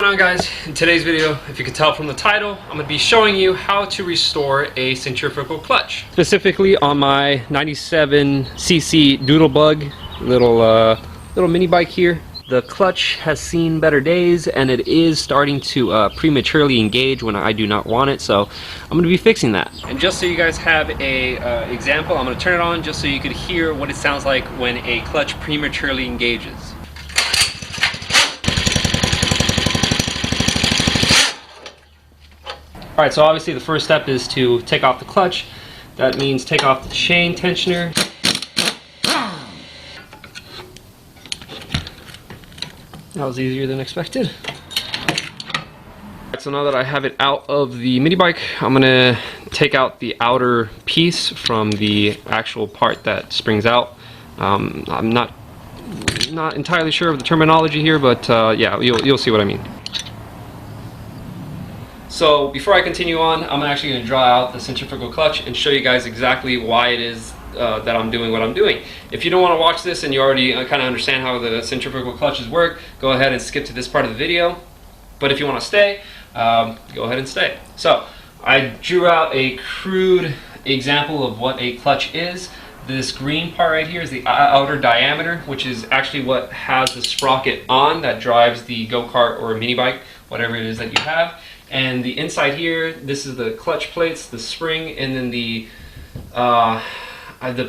What's going on, guys? In today's video, if you can tell from the title, I'm going to be showing you how to restore a centrifugal clutch. Specifically on my 97cc Doodlebug little mini bike here. The clutch has seen better days and it is starting to prematurely engage when I do not want it, so I'm going to be fixing that. And just so you guys have a example, I'm going to turn it on just so you could hear what it sounds like when a clutch prematurely engages. Alright, so obviously the first step is to take off the clutch. That means take off the chain tensioner. That was easier than expected. So now that I have it out of the mini bike, I'm gonna take out the outer piece from the actual part that springs out. I'm not entirely sure of the terminology here, but yeah, you'll see what I mean. So before I continue on, I'm actually going to draw out the centrifugal clutch and show you guys exactly why it is that I'm doing what I'm doing. If you don't want to watch this and you already kind of understand how the centrifugal clutches work, go ahead and skip to this part of the video. But if you want to stay, go ahead and stay. So I drew out a crude example of what a clutch is. This green part right here is the outer diameter, which is actually what has the sprocket on that drives the go-kart or a mini bike, whatever it is that you have. And the inside here, this is the clutch plates, the spring, and then the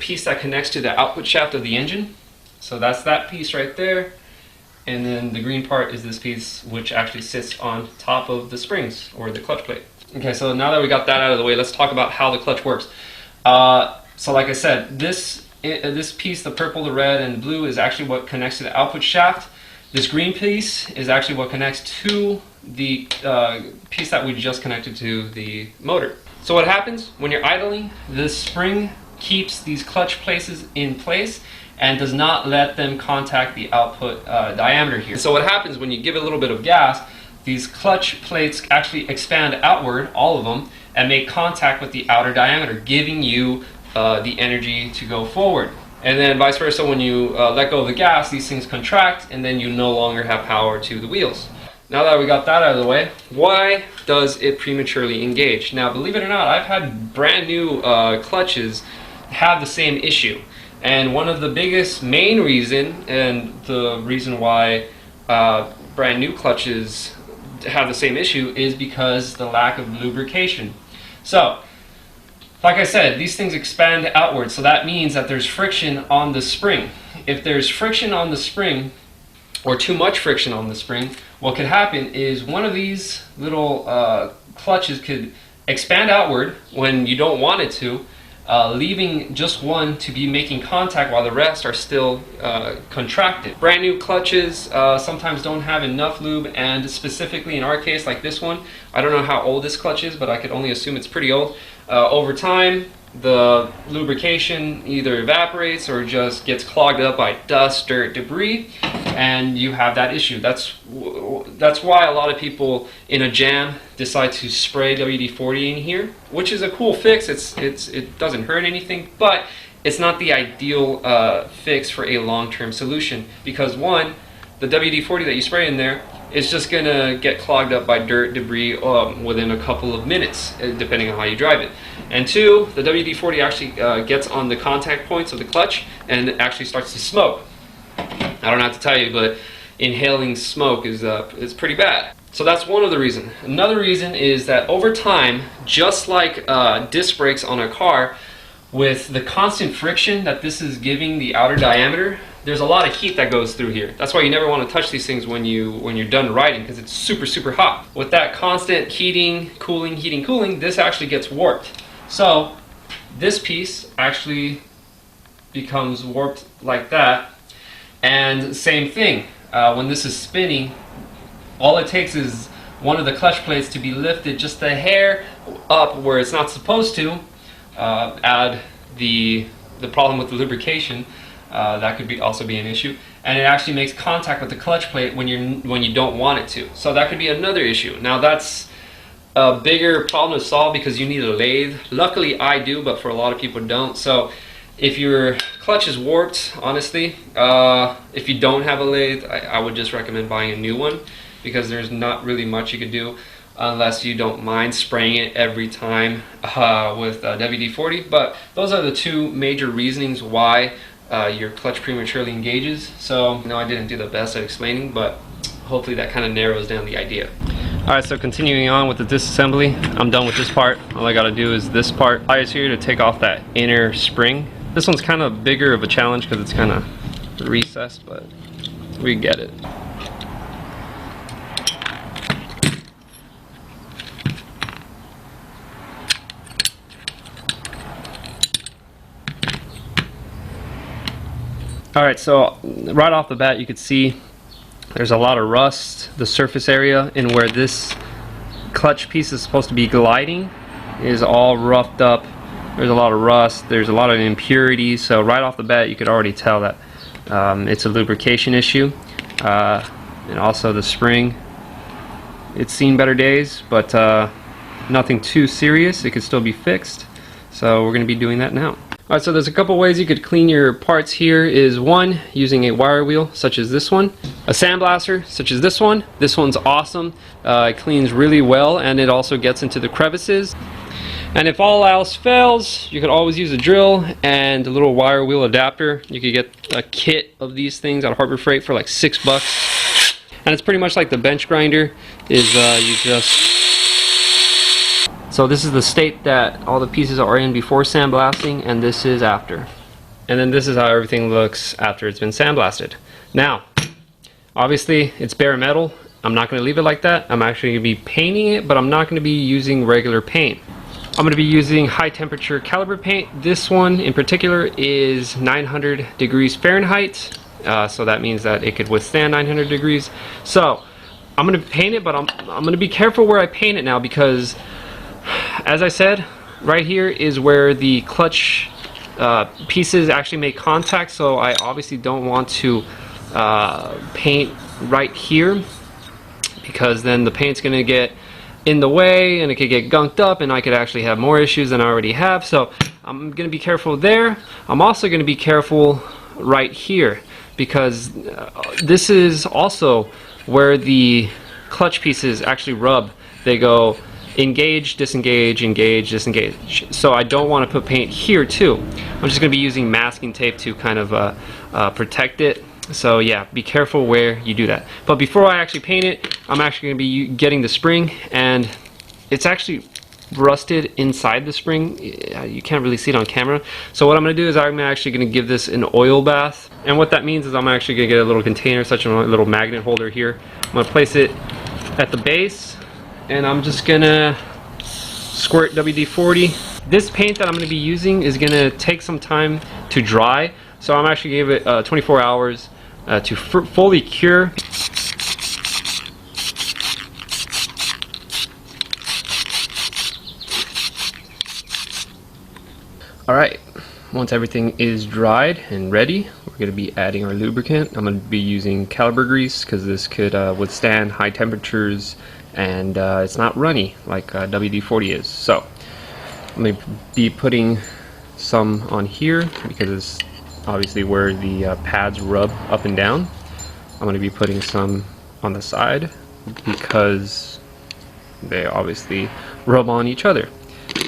piece that connects to the output shaft of the engine. So that's that piece right there. And then the green part is this piece, which actually sits on top of the springs or the clutch plate. Okay, so now that we got that out of the way, let's talk about how the clutch works. So like I said, this piece, the purple, the red, and the blue, is actually what connects to the output shaft. This green piece is actually what connects to the piece that we just connected to the motor. So what happens when you're idling, this spring keeps these clutch places in place and does not let them contact the output diameter here. So what happens when you give it a little bit of gas, these clutch plates actually expand outward, all of them, and make contact with the outer diameter, giving you the energy to go forward. And then vice versa, when you let go of the gas, these things contract and then you no longer have power to the wheels. Now that we got that out of the way, why does it prematurely engage? Now, believe it or not, I've had brand new clutches have the same issue. And one of the biggest main reason, and the reason why brand new clutches have the same issue, is because the lack of lubrication. So, like I said, these things expand outward, so that means that there's friction on the spring. If there's friction on the spring, or too much friction on the spring, what could happen is one of these little clutches could expand outward when you don't want it to, leaving just one to be making contact while the rest are still contracted. Brand new clutches sometimes don't have enough lube, and specifically in our case, like this one, I don't know how old this clutch is, but I could only assume it's pretty old. Over time, the lubrication either evaporates or just gets clogged up by dust, dirt, debris, and you have that issue. That's why a lot of people in a jam decide to spray WD-40 in here, which is a cool fix. It doesn't hurt anything, but it's not the ideal fix for a long-term solution, because one, the WD-40 that you spray in there is just gonna get clogged up by dirt, debris within a couple of minutes, depending on how you drive it. And two, the WD-40 actually gets on the contact points of the clutch and actually starts to smoke. I don't have to tell you, but inhaling smoke is pretty bad. So that's one of the reasons. Another reason is that over time, just like disc brakes on a car, with the constant friction that this is giving the outer diameter, there's a lot of heat that goes through here. That's why you never want to touch these things when you're done riding, because it's super hot. With that constant heating, cooling, this actually gets warped. So this piece actually becomes warped like that. And same thing, when this is spinning, all it takes is one of the clutch plates to be lifted just a hair up where it's not supposed to. Add the problem with the lubrication, that could also be an issue, and it actually makes contact with the clutch plate when you don't want it to. So that could be another issue. Now that's a bigger problem to solve because you need a lathe. Luckily I do, but for a lot of people don't. So if your clutch is warped, honestly, if you don't have a lathe, I would just recommend buying a new one, because there's not really much you could do unless you don't mind spraying it every time with WD-40. But those are the two major reasonings why your clutch prematurely engages. So I didn't do the best at explaining, but hopefully that kind of narrows down the idea. Alright, so continuing on with the disassembly, I'm done with this part. All I gotta do is this part. I is here to take off that inner spring. This one's kind of bigger of a challenge because it's kind of recessed, but we get it. Alright, so right off the bat you could see there's a lot of rust. The surface area in where this clutch piece is supposed to be gliding is all roughed up. There's a lot of rust, there's a lot of impurities, so right off the bat you could already tell that it's a lubrication issue. And also the spring, it's seen better days, but nothing too serious. It could still be fixed, so we're going to be doing that now. Alright, so there's a couple ways you could clean your parts here. Is one, using a wire wheel such as this one, a sandblaster such as this one. This one's awesome. It cleans really well, and it also gets into the crevices. And if all else fails, you could always use a drill and a little wire wheel adapter. You could get a kit of these things at Harbor Freight for like $6. And it's pretty much like the bench grinder. Is you just... So this is the state that all the pieces are in before sandblasting, and this is after. And then this is how everything looks after it's been sandblasted. Now, obviously it's bare metal. I'm not going to leave it like that. I'm actually going to be painting it, but I'm not going to be using regular paint. I'm going to be using high temperature caliber paint. This one in particular is 900 degrees Fahrenheit. So that means that it could withstand 900 degrees. So I'm going to paint it, but I'm going to be careful where I paint it now, because as I said, right here is where the clutch pieces actually make contact, so I obviously don't want to paint right here, because then the paint's going to get in the way and it could get gunked up and I could actually have more issues than I already have. So I'm going to be careful there. I'm also going to be careful right here, because this is also where the clutch pieces actually rub. They go engage, disengage, engage, disengage. So I don't want to put paint here too. I'm just going to be using masking tape to kind of protect it. So yeah, be careful where you do that. But before I actually paint it, I'm actually going to be getting the spring, and it's actually rusted inside the spring. You can't really see it on camera. So what I'm going to do is I'm actually going to give this an oil bath. And what that means is I'm actually going to get a little container, such a little magnet holder here. I'm going to place it at the base, and I'm just gonna squirt WD-40. This paint that I'm gonna be using is gonna take some time to dry, so I'm actually gonna give it 24 hours to fully cure. Alright, once everything is dried and ready, we're going to be adding our lubricant. I'm going to be using caliber grease because this could withstand high temperatures, and it's not runny like WD-40 is. So I'm going to be putting some on here because it's obviously where the pads rub up and down. I'm going to be putting some on the side because they obviously rub on each other,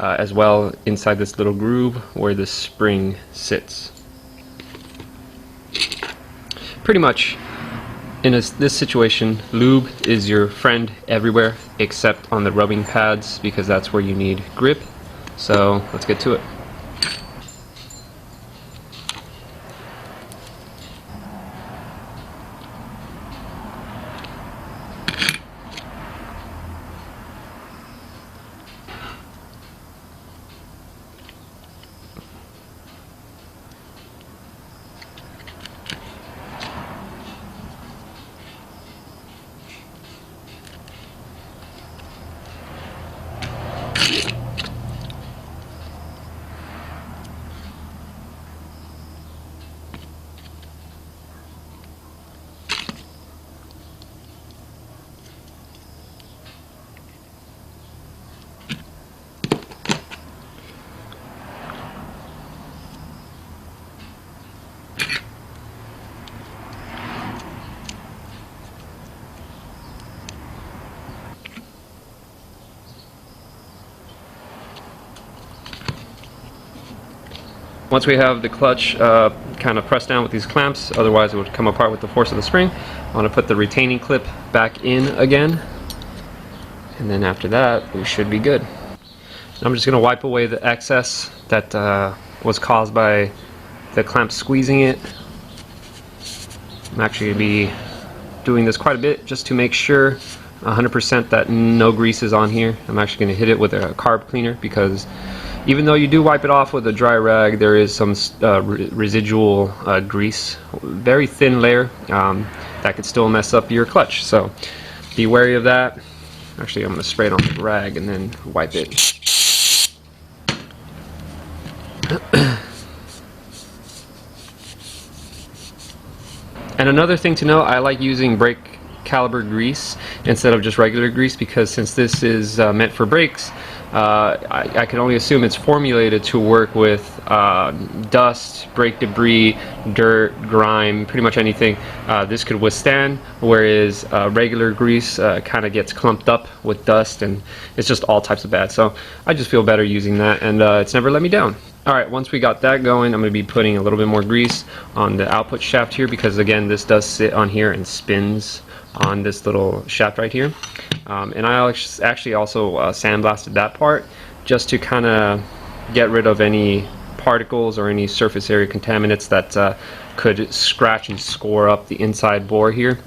as well inside this little groove where the spring sits. Pretty much in this situation, lube is your friend everywhere except on the rubbing pads, because that's where you need grip. So let's get to it. Once we have the clutch kind of pressed down with these clamps, otherwise it would come apart with the force of the spring, I want to put the retaining clip back in again, and then after that we should be good. I'm just going to wipe away the excess that was caused by the clamp squeezing it. I'm actually going to be doing this quite a bit just to make sure 100% that no grease is on here. I'm actually going to hit it with a carb cleaner, because even though you do wipe it off with a dry rag, there is some residual grease, very thin layer, that could still mess up your clutch. So be wary of that. Actually, I'm going to spray it on the rag and then wipe it. And another thing to know, I like using brake caliber grease instead of just regular grease, because since this is meant for brakes, I can only assume it's formulated to work with dust, brake debris, dirt, grime, pretty much anything this could withstand, whereas regular grease kind of gets clumped up with dust and it's just all types of bad. So I just feel better using that, and it's never let me down. Alright, once we got that going, I'm going to be putting a little bit more grease on the output shaft here, because again, this does sit on here and spins on this little shaft right here. And I actually also sandblasted that part just to kind of get rid of any particles or any surface area contaminants that could scratch and score up the inside bore here.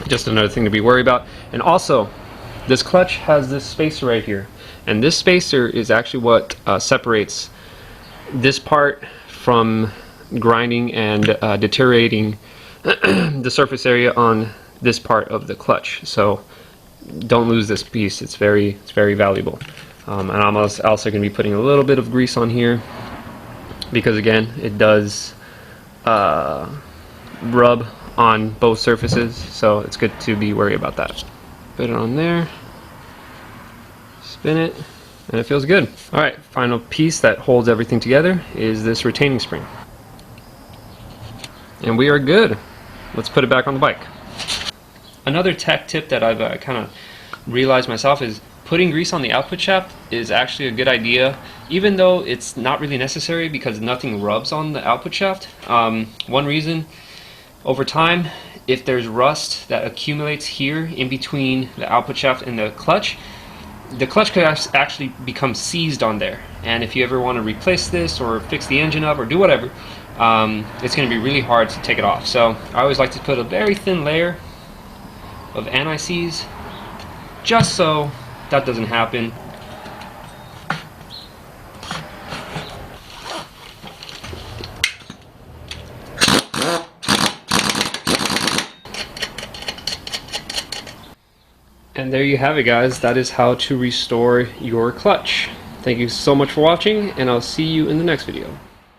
Just another thing to be worried about. And also, this clutch has this spacer right here. And this spacer is actually what separates this part from grinding and deteriorating the surface area on this part of the clutch. So don't lose this piece. It's very valuable. And I'm also going to be putting a little bit of grease on here, because again, it does rub on both surfaces, so it's good to be wary about that. Put it on there, spin it, and it feels good. Alright, final piece that holds everything together is this retaining spring. And we are good. Let's put it back on the bike. Another tech tip that I've kind of realized myself is putting grease on the output shaft is actually a good idea, even though it's not really necessary because nothing rubs on the output shaft. One reason, over time, if there's rust that accumulates here in between the output shaft and the clutch could actually become seized on there. And if you ever want to replace this or fix the engine up or do whatever, it's going to be really hard to take it off. So I always like to put a very thin layer of anti-seize just so that doesn't happen. And there you have it, guys. That is how to restore your clutch. Thank you so much for watching, and I'll see you in the next video.